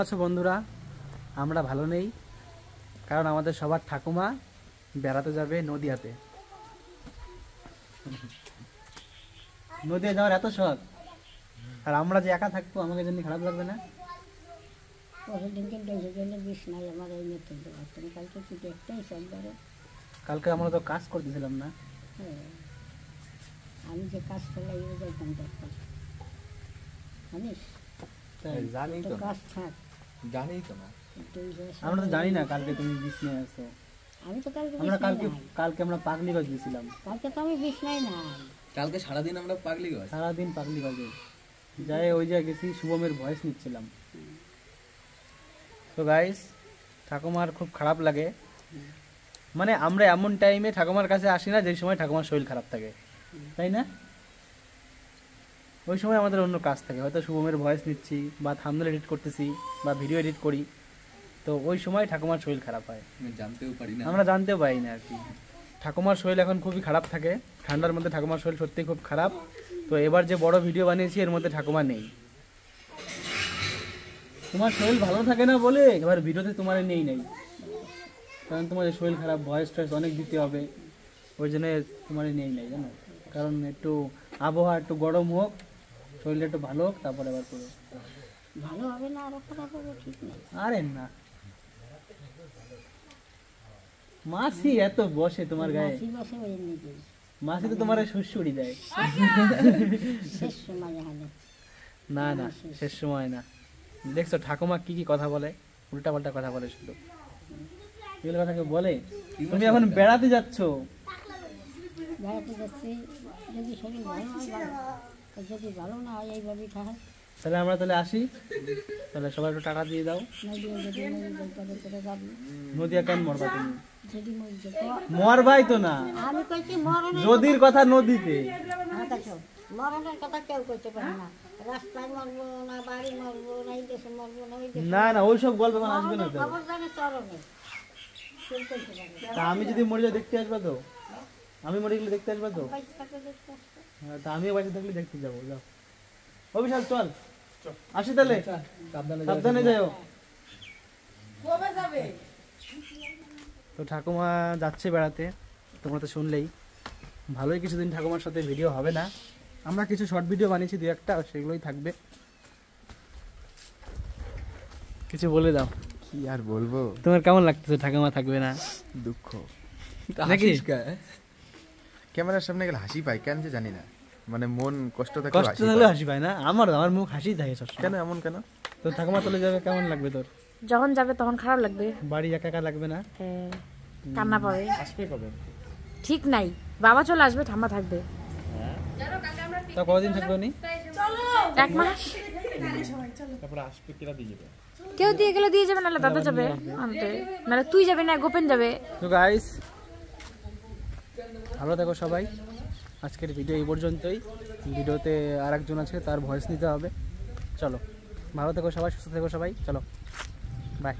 আছো বন্ধুরা? আমরা ভালো নেই, কারণ আমাদের সবার ঠাকুমা বেড়াতে যাবে নদিয়াতে। নদিয়া যাওয়ার এত শখ, আর আমরা যে একা থাকবো আমাকে জন্য খারাপ লাগবে না? কালকে আমরা তো কাজ করতেছিলাম না। আমি যে কাজ করলে জানি তো কাজ থাক, জানি তো না, আমরা তো জানি না কালকে তুমি বিছনায় আছো। আমি তো কালকে আমরা পাগলিগঞ্জ গেছিলাম। কালকে তো আমি বিছনায় না, কালকে সারাদিন আমরা পাগলিগঞ্জ যাই ওই জায়গায় গেছি, শুভমের ভয়েস নিচ্ছিলাম। তো গাইস, ঠাকুমার খুব খারাপ লাগে, মানে আমরা এমন টাইমে ঠাকুমার কাছে আসি না যে সময় ঠাকুমার শরীর খারাপ থাকে, তাই না? ওই সময় আমাদের অন্য কাজ থাকে, হয়তো শুভমের ভয়েস নিচ্ছি বা থাম্বনেল এডিট করতেছি বা ভিডিও এডিট করি, তো ওই সময় ঠাকুমার শরীর খারাপ হয়, আমরা জানতেও পারি না আর কি। ঠাকুমার শরীর এখন খুবই খারাপ থাকে, ঠান্ডার মধ্যে ঠাকুমার শরীর সত্যিই খুব খারাপ। তো এবার যে বড় ভিডিও বানিয়েছি এর মধ্যে ঠাকুমা নেই। তোমার শরীর ভালো থাকে না বলে এবার ভিডিওতে তোমার নেই, কারণ তোমার শরীর খারাপ, ভয়েস টয়েস অনেক দিতে হবে, ওই জন্য তোমার নেই জানো। কারণ একটু আবহাওয়া একটু গরম হোক, শরীরটা একটু ভালো হোক, তারপরে আবার করো। ভালো হবে না আরো খারাপ হবে, ঠিক না? আরে না, মাসি এত বসে তোমার গায়ে, মাসি তো তোমার শ্বশুরই দেয়। না না, শেষ সময় না। দেখছো ঠাকুমা কি কি কথা বলে, উল্টা পাল্টা কথা বলে, শুধু এগুলো কথাকে বলে। তুমি এখন বেড়াতে যাচ্ছ, যদি শরীর ভালো হয়, যদি ভালো না হয় এইভাবেই থাকে। তাহলে আমরা আসি, তাহলে সবাই একটু টাকা দিয়ে দাও। নদিয়া কেন মরবা তুমি? মরবাই তো না, আমি কইছি নদীর কথা নদীতে। মরণের কথা কেউ কইতে পারে না, রাস্তায় মরবো না, বাড়ি মরবো না, এই দেশে মরবো না, ওই দেশে না না, ওইসব গল্প এখন আসবে না তো। খবর জানে চরণে, কেউ কইতে পারে না। তা আমি যদি মরে যাই দেখতে আসবা তো? আমি মরে গেলে দেখতে আসবা তো? হ্যাঁ, তা আমিও বাড়িতে থাকলে দেখতে যাবো। যাও অভিশাল, চল আসি তাহলে, সাবধানে যাও। তো ঠাকুমা যাচ্ছে বেড়াতে, তোমরা তো শুনলেই। ভালোই কিছুদিন ঠাকুমার সাথে ভিডিও হবে না, আমরা কিছু শর্ট ভিডিও বানিয়েছি দু একটা, সেগুলোই থাকবে। কিছু বলে দাও। কি আর বলবো, তোমার কেমন লাগতেছে ঠাকুমা থাকবে না? দুঃখ নাকি? ক্যামেরার সামনে গেলে হাসি পাই, কেন যে জানি না, মানে মন কষ্ট থাকে, কষ্ট হলে হাসি পায় না? আমার মুখ হাসি থাকে সবসময়। কেন এমন কেন? তো ঠাকুমা চলে যাবে, কেমন লাগবে তোর? যখন যাবে তখন খারাপ লাগবে, বাড়ি একা একা লাগবে না? হ্যাঁ, কান্না পাবে। আসবে কবে? ঠিক নাই, বাবা চলে আসবে, ঠাম্মা থাকবে। তা কতদিন থাকবে উনি? 1 মাস। তারপরে আসবে, কেরা দিয়ে যাবে? কেউ দিয়ে গেলে দিয়ে যাবে, নাহলে দাদা যাবে আনতে, নাহলে তুই যাবি না, গোপেন যাবে। তো গাইস, ভালো থেকো সবাই। আজকের ভিডিও এই পর্যন্তই। ভিডিওতে আর একজন আছে, তার ভয়েস নিতে হবে। চলো, ভালো থেকো সবাই, সুস্থ থেকো সবাই, চলো বাই।